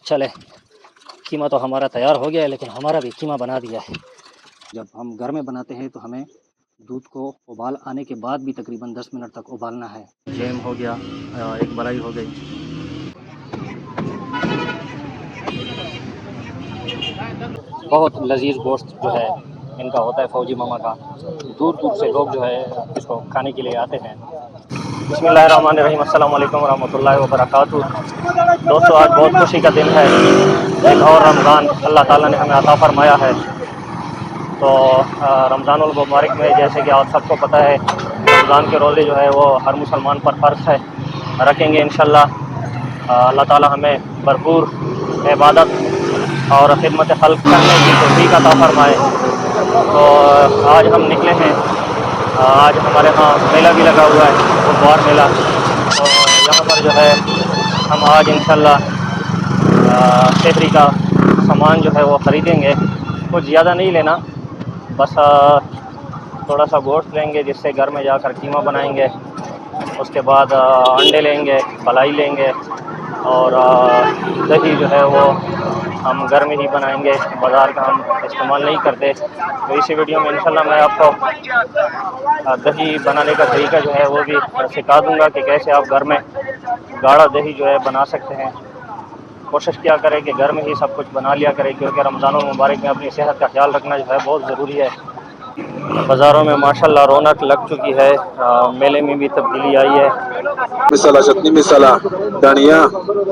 चले, कीमा तो हमारा तैयार हो गया है, लेकिन हमारा भी कीमा बना दिया है। जब हम घर में बनाते हैं तो हमें दूध को उबाल आने के बाद भी तकरीबन 10 मिनट तक उबालना है। जैम हो गया, एक मलाई हो गई। बहुत लजीज गोश्त जो है इनका होता है फौजी मामा का। दूर दूर से लोग जो है इसको खाने के लिए आते हैं। बिस्मिल्लाहिर्रहमानिर्रहीम, अस्सलाम वालेकुम रहमतुल्लाहि व बरकातुहू। दोस्तों, आज बहुत खुशी का दिन है, एक और रमज़ान अल्लाह ताला ने हमें अता फरमाया है। तो रमज़ानुल मुबारक में जैसे कि आप सबको पता है, रमज़ान के रोज़े जो है वो हर मुसलमान पर फ़र्ज़ है, रखेंगे इंशाल्लाह। अल्लाह ताला हमें भरपूर इबादत और खिदमत खल्क़ करने की तौफ़ीक़ अता फरमाए। तो आज हम निकले हैं, आज हमारे यहाँ मेला भी लगा हुआ है, बुधवार मेला। तो यहाँ पर जो है हम आज इंशाल्लाह सेहरी का सामान जो है वो ख़रीदेंगे। कुछ ज़्यादा नहीं लेना, बस थोड़ा सा गोश्त लेंगे जिससे घर में जाकर कीमा बनाएंगे। उसके बाद अंडे लेंगे, मलाई लेंगे और दही जो है वो हम घर में ही बनाएंगे, बाज़ार का हम इस्तेमाल नहीं करते। तो इसी वीडियो में इंशाल्लाह मैं आपको दही बनाने का तरीका जो है वो भी सिखा दूंगा कि कैसे आप घर में गाढ़ा दही जो है बना सकते हैं। कोशिश किया करें कि घर में ही सब कुछ बना लिया करें, क्योंकि रमज़ानुल मुबारक में अपनी सेहत का ख्याल रखना जो है बहुत ज़रूरी है। बाज़ारों में माशाल्लाह रौनक लग चुकी है, मेले में भी तब्दीली आई है। मिसाला चटनी मिसाला धनिया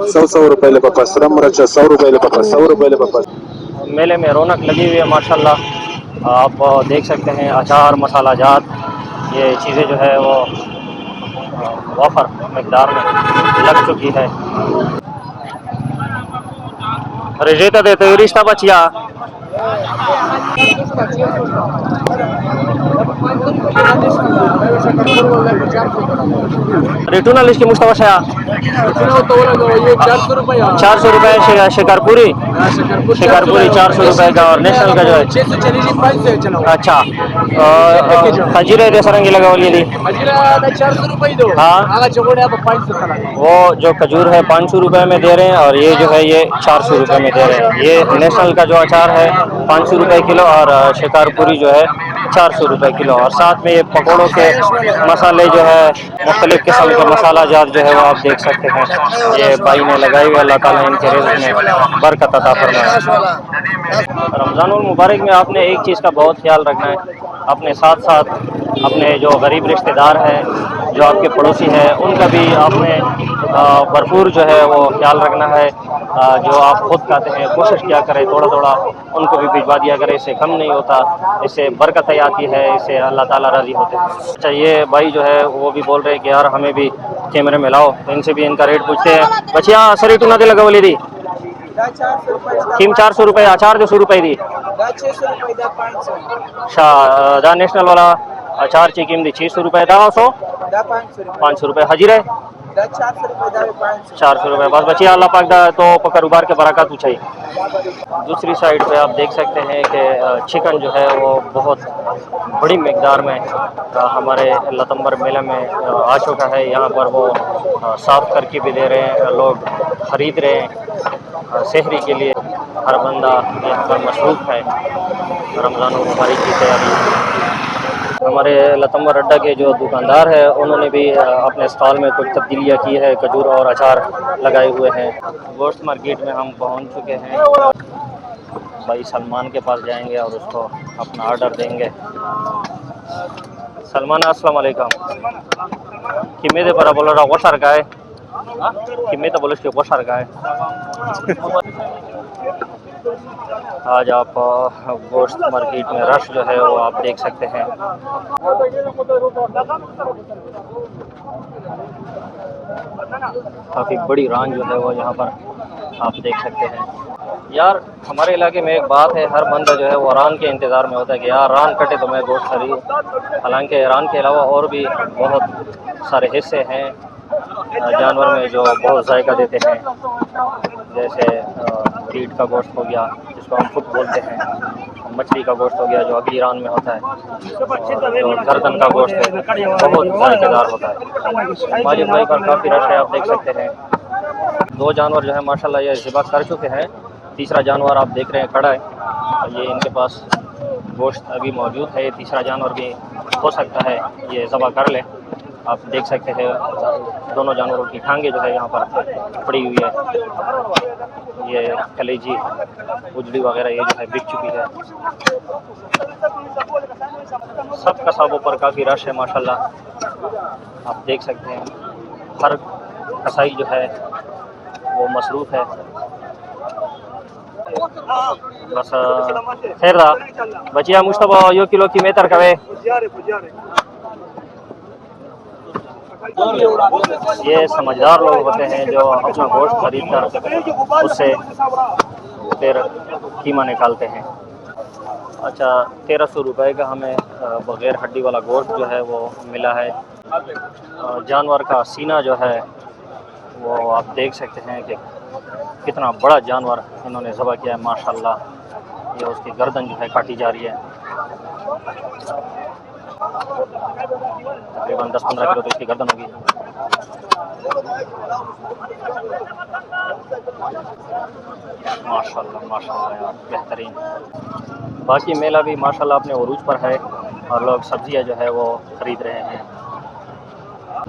100 रुपये पापा, श्रम रचा 100 रुपये पापा, 100 रुपये पापा। मेले में रौनक लगी हुई है माशाल्लाह। आप देख सकते हैं अचार, मसाला जात, ये चीज़ें जो है वो वाफर मकदार में लग चुकी है। रेजेता देते रिश्ता बचिया रेटूना लिस्ट की मुश्तवा 400 रुपये शिकारपुरी 400 रुपये का, और नेशनल का जो है अच्छा खजीरे जैसा रंगी लगा वाली हाँ, वो जो खजूर है 500 रुपये में दे रहे हैं, और ये जो है ये 400 रुपये में दे रहे हैं। ये नेशनल का जो अचार है 500 रुपये किलो, और शिकारपुरी जो है 400 रुपये किलो। और साथ में ये पकौड़ों के मसाले जो है मुख्तलिफ़ किस्म के मसाला जात जो है वो आप देख सकते हैं, ये भाई ने लगाई हुई। अल्लाह ताला इनके रिज़्क़ में बरकत अता फरमाए। रमज़ानुल मुबारक में आपने एक चीज़ का बहुत ख्याल रखना है, अपने साथ साथ अपने जो गरीब रिश्तेदार हैं, जो आपके पड़ोसी हैं, उनका भी आपने भरपूर जो है वो ख्याल रखना है। जो आप खुद खाते हैं कोशिश किया करें थोड़ा थोड़ा उनको भी भिजवा दिया करें, इससे कम नहीं होता, इससे बरकत आती है, इससे अल्लाह ताला राज़ी होते हैं। अच्छा, ये भाई जो है वो भी बोल रहे हैं कि यार हमें भी कैमरे में लाओ, तो इनसे भी इनका रेट पूछते हैं। बचिया सरी टू ना दे लगा बोली दी कीम 400 रुपये, अचार 200 रुपये दी शाह दा नेशनल वाला अचार की कीमत 600 रुपये दा 500 रुपये हाजिर है 400 रुपये बस बचिया। अल्लाह पाक दा तो पकड़ उबार के बरकत उछाई। दूसरी साइड पे आप देख सकते हैं कि चिकन जो है वो बहुत बड़ी मकदार में हमारे लतम्बर मेला में आ चुका है। यहाँ पर वो साफ़ करके भी दे रहे हैं, लोग ख़रीद रहे हैं सेहरी के लिए। हर बंदा यहाँ पर मसरूफ़ है रमज़ान मुबारक की तैयारी। हमारे लतम्बर अड्डा के जो दुकानदार है उन्होंने भी अपने स्टॉल में कुछ तब्दीलियाँ की है, खजूर और अचार लगाए हुए हैं। गोश्त मार्केट में हम पहुँच चुके हैं, भाई सलमान के पास जाएंगे और उसको अपना ऑर्डर देंगे। सलमान अस्सलाम वालेकुम, किमें दे पर बोल रहा वो सारखा है किमें तो बोलो वो सारखा है। आज आप गोश्त मार्केट में रश जो है वो आप देख सकते हैं। काफ़ी बड़ी रान जो है वो यहाँ पर आप देख सकते हैं। यार हमारे इलाके में एक बात है, हर बंदा जो है वो रान के इंतज़ार में होता है कि यार रान कटे तो मैं गोश्त खरीदूँ। हालांकि रान के अलावा और भी बहुत सारे हिस्से हैं जानवर में जो बहुत जायका देते हैं, जैसे रीढ़ का गोश्त हो गया जिसको हम फुट बोलते हैं, मछली का गोश्त हो गया जो अगली रान में होता है, और जो गर्दन का गोश्त है बहुत जायकेदार होता है। माजिद भाई पर काफ़ी रश है, आप देख सकते हैं। दो जानवर जो है माशाल्लाह ये ज़िबा कर चुके हैं। तीसरा जानवर आप देख रहे हैं खड़ा है। ये इनके पास गोश्त अभी मौजूद है। तीसरा जानवर भी हो सकता है ये ज़बा कर ले। आप देख सकते हैं दोनों जानवरों की टांगे जो है यहाँ पर पड़ी हुई है। ये कलेजी उजड़ी वगैरह ये जो है बिक चुकी है। सब कसाबों पर काफ़ी रश है माशाल्लाह, आप देख सकते हैं। हर कसाई जो है वो मसरूफ़ है। बस खैर बचिया मुश्तबा यो किलो की मेतर कवे ये समझदार लोग होते हैं जो अपना गोश्त खरीद कर उससे फिर कीमा निकालते हैं। अच्छा 1300 रुपये का हमें बग़ैर हड्डी वाला गोश्त जो है वो मिला है। जानवर का सीना जो है वो आप देख सकते हैं कि कितना बड़ा जानवर इन्होंने ज़बह किया है माशाल्लाह। ये उसकी गर्दन जो है काटी जा रही है। तकरीबन 10-15 किलो तो इसकी गर्दन होगी। माशाल्लाह माशाल्लाह यार बेहतरीन। बाकी मेला भी माशाल्लाह अपने उरूज पर है और लोग सब्जियां जो है वो ख़रीद रहे हैं।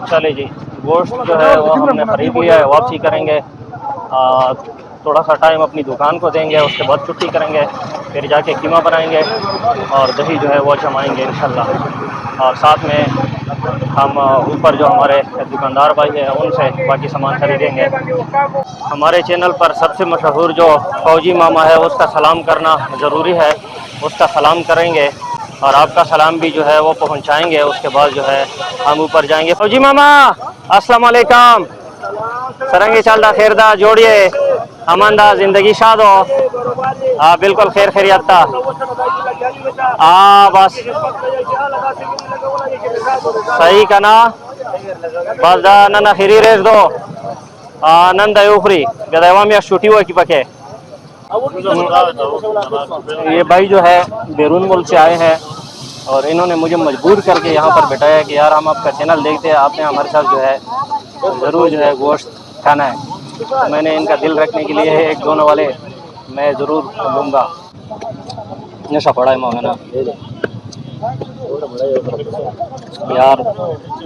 चले जी, गोश्त जो है वो हमने ख़रीद लिया है, वापसी करेंगे। थोड़ा सा टाइम अपनी दुकान को देंगे, उसके बाद छुट्टी करेंगे, फिर जाके कीमा बनाएंगे और दही जो है वो जमाएंगे इंशाल्लाह। और साथ में हम ऊपर जो हमारे दुकानदार भाई हैं उनसे बाकी सामान खरीदेंगे। हमारे चैनल पर सबसे मशहूर जो फौजी मामा है उसका सलाम करना ज़रूरी है, उसका सलाम करेंगे और आपका सलाम भी जो है वो पहुंचाएंगे। उसके बाद जो है हम ऊपर जाएंगे। फौजी मामा अस्सलाम वालेकुम, सरंगी चालदा खैरदा जोड़िए अमनदा ज़िंदगी शाद हो। हाँ बिल्कुल खैर खैरियत था। हाँ बस सही का ना बस नन्ना खिरी रेस दो नंदा ऊपरी गदावा में छुट्टी हुआ कि पके। ये भाई जो है बैरून मुल्क से आए हैं और इन्होंने मुझे मजबूर करके यहाँ पर बैठाया कि यार हम आपका चैनल देखते हैं, आपने हमारे साथ जो है ज़रूर जो है गोश्त खाना है। तो मैंने इनका दिल रखने के लिए एक दोनों वाले मैं ज़रूर लूँगा। नशा पड़ा है मौलाना यार,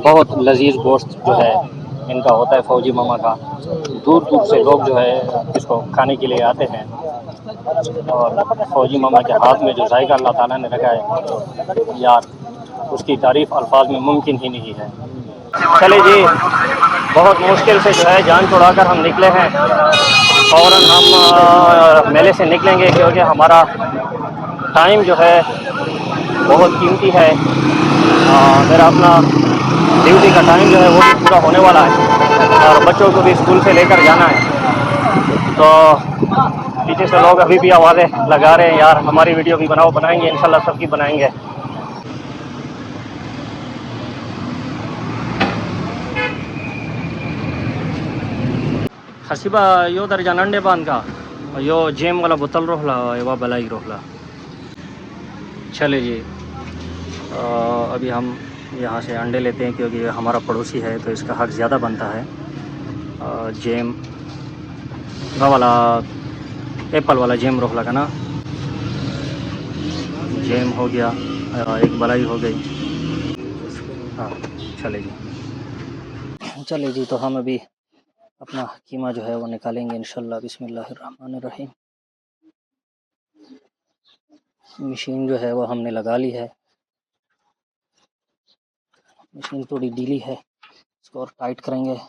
बहुत लजीज गोश्त जो है इनका होता है फौजी मामा का। दूर दूर से लोग जो है इसको खाने के लिए आते हैं और फौजी मामा के हाथ में जो जायका अल्लाह ताला ने रखा है यार, उसकी तारीफ़ अल्फाज में मुमकिन ही नहीं है। चले जी, बहुत मुश्किल से जो है जान छुड़ाकर हम निकले हैं। फ़ौरन हम मेले से निकलेंगे क्योंकि हमारा टाइम जो है बहुत कीमती है। मेरा अपना ड्यूटी का टाइम जो है वो भी पूरा होने वाला है और बच्चों को भी स्कूल से लेकर जाना है। तो पीछे से लोग अभी भी आवाज़ें लगा रहे हैं यार हमारी वीडियो भी बनाओ, बनाएंगे इंशाल्लाह सबकी बनाएंगे। हसीबा यो दर्जा नंडे बांध का यो जेम वाला बोतल रोहला एवा बलाई रोहला। चले जी, अभी हम यहाँ से अंडे लेते हैं क्योंकि हमारा पड़ोसी है तो इसका हक ज़्यादा बनता है। जेम वाला एप्पल वाला जेम रोहला का ना, जेम हो गया, एक बलाई हो गई। हाँ चले जी, तो हम अभी अपना कीमा जो है वो निकालेंगे इंशाल्लाह। बिस्मिल्लाहिर्रहमानिर्रहीम। मशीन जो है वो हमने लगा ली है। मशीन थोड़ी ढीली है, इसको और टाइट करेंगे।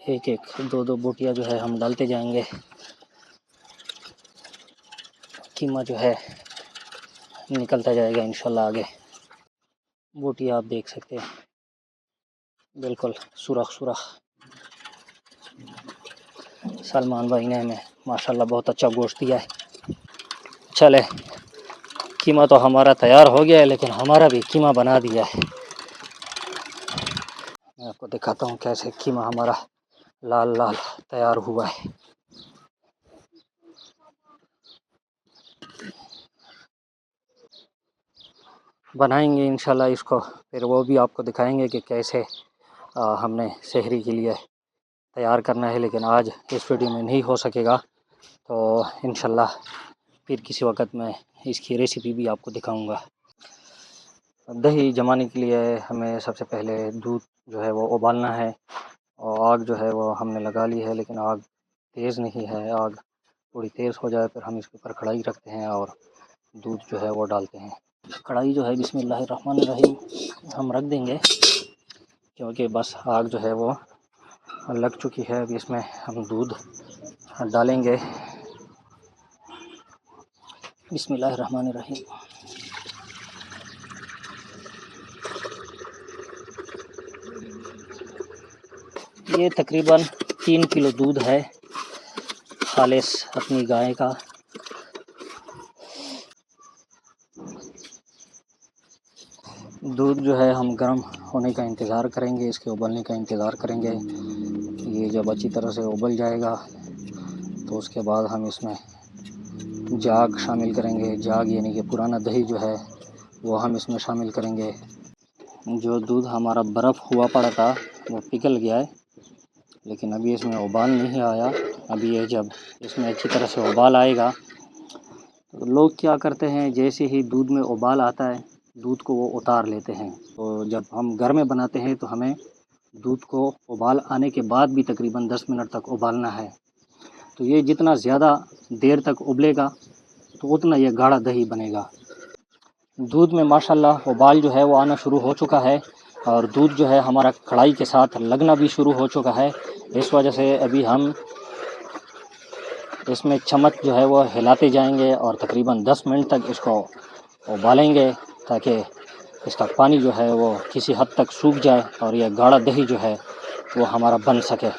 एक एक दो दो बोटियाँ जो है हम डालते जाएंगे। कीमा जो है निकलता जाएगा इंशाल्लाह आगे। बोटियाँ आप देख सकते हैं बिल्कुल सुरख सुरख। सलमान भाई ने हमें माशाल्लाह बहुत अच्छा गोश्त दिया है। चले, कीमा तो हमारा तैयार हो गया है लेकिन हमारा भी कीमा बना दिया है। मैं आपको दिखाता हूँ कैसे कीमा हमारा लाल लाल तैयार हुआ है। बनाएंगे इंशाल्लाह इसको, फिर वो भी आपको दिखाएंगे कि कैसे हमने सहरी के लिए तैयार करना है। लेकिन आज इस वीडियो में नहीं हो सकेगा, तो इंशाल्लाह फिर किसी वक्त मैं इसकी रेसिपी भी आपको दिखाऊंगा। दही जमाने के लिए हमें सबसे पहले दूध जो है वो उबालना है, और आग जो है वो हमने लगा ली है, लेकिन आग तेज़ नहीं है। आग थोड़ी तेज़ हो जाए फिर हम इसके ऊपर कढ़ाई रखते हैं और दूध जो है वो डालते हैं। कढ़ाई जो है बिस्मिल्लाहिर्रहमानिर्रहीम हम रख देंगे, क्योंकि बस आग जो है वो लग चुकी है। अभी इसमें हम दूध डालेंगे। बिस्मिल्लाहिर्रहमानिर्रहीम। ये तकरीबन 3 किलो दूध है, खालिस अपनी गाय का। दूध जो है हम गर्म होने का इंतज़ार करेंगे, इसके उबलने का इंतज़ार करेंगे। ये जब अच्छी तरह से उबल जाएगा तो उसके बाद हम इसमें जाग शामिल करेंगे। जाग यानी कि पुराना दही जो है वो हम इसमें शामिल करेंगे। जो दूध हमारा बर्फ़ हुआ पड़ा था वो पिघल गया है, लेकिन अभी इसमें उबाल नहीं आया। अभी ये जब इसमें अच्छी तरह से उबाल आएगा तो लोग क्या करते हैं, जैसे ही दूध में उबाल आता है दूध को वो उतार लेते हैं। तो जब हम घर में बनाते हैं तो हमें दूध को उबाल आने के बाद भी तकरीबन 10 मिनट तक उबालना है। तो ये जितना ज़्यादा देर तक उबलेगा तो उतना ये गाढ़ा दही बनेगा। दूध में माशाल्लाह उबाल जो है वो आना शुरू हो चुका है, और दूध जो है हमारा कढ़ाई के साथ लगना भी शुरू हो चुका है। इस वजह से अभी हम इसमें चम्मच जो है वो हिलाते जाएंगे और तकरीबन 10 मिनट तक इसको उबालेंगे, ताकि इसका पानी जो है वो किसी हद तक सूख जाए और यह गाढ़ा दही जो है वो हमारा बन सके।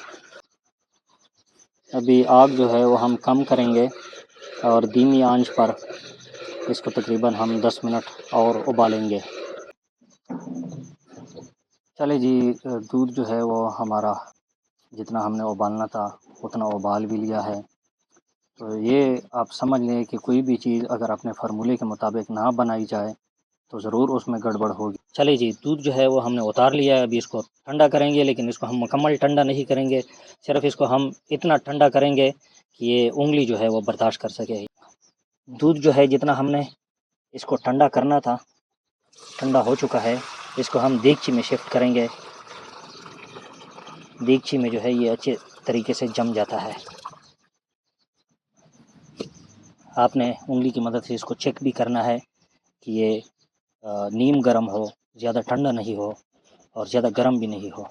अभी आग जो है वो हम कम करेंगे और धीमी आंच पर इसको तकरीबन हम 10 मिनट और उबालेंगे। चले जी, दूध जो है वो हमारा जितना हमने उबालना था उतना उबाल भी लिया है। तो ये आप समझ लें कि कोई भी चीज़ अगर अपने फार्मूले के मुताबिक ना बनाई जाए तो ज़रूर उसमें गड़बड़ होगी। चलिए जी, दूध जो है वो हमने उतार लिया है। अभी इसको ठंडा करेंगे, लेकिन इसको हम मुकम्मल ठंडा नहीं करेंगे, सिर्फ़ इसको हम इतना ठंडा करेंगे कि ये उँगली जो है वो बर्दाश्त कर सके। दूध जो है जितना हमने इसको ठंडा करना था ठंडा हो चुका है। इसको हम देगची में शिफ्ट करेंगे। देगची में जो है ये अच्छे तरीके से जम जाता है। आपने उँगली की मदद से इसको चेक भी करना है कि ये नीम गर्म हो, ज़्यादा ठंडा नहीं हो और ज़्यादा गर्म भी नहीं हो।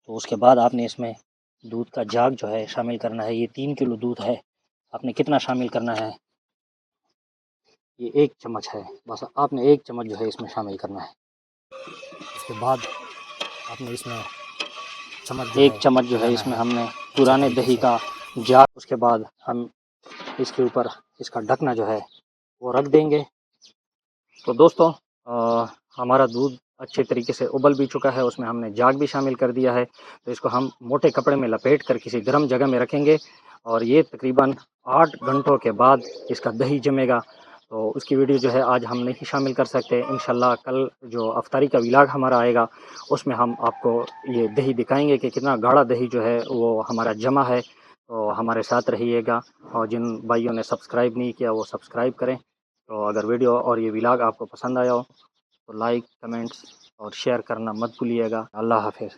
तो उसके बाद आपने इसमें दूध का जाग जो है शामिल करना है। ये 3 किलो दूध है, आपने कितना शामिल करना है, ये 1 चम्मच है। बस आपने 1 चम्मच जो है इसमें शामिल करना है। उसके बाद आपने इसमें 1 चम्मच जो है इसमें हमने पुराने दही का जाग, उसके बाद हम इसके ऊपर इसका ढकना जो है वो रख देंगे। तो दोस्तों हमारा दूध अच्छे तरीके से उबल भी चुका है, उसमें हमने जाग भी शामिल कर दिया है। तो इसको हम मोटे कपड़े में लपेट कर किसी गर्म जगह में रखेंगे, और ये तकरीबन 8 घंटों के बाद इसका दही जमेगा। तो उसकी वीडियो जो है आज हम नहीं शामिल कर सकते। इंशाल्लाह कल जो अफ्तारी का व्लॉग हमारा आएगा उसमें हम आपको ये दही दिखाएंगे कि कितना गाढ़ा दही जो है वो हमारा जमा है। तो हमारे साथ रहिएगा, और जिन भाइयों ने सब्सक्राइब नहीं किया वो सब्सक्राइब करें। तो अगर वीडियो और ये व्लॉग आपको पसंद आया हो तो लाइक, कमेंट्स और शेयर करना मत भूलिएगा। अल्लाह हाफ़िज़।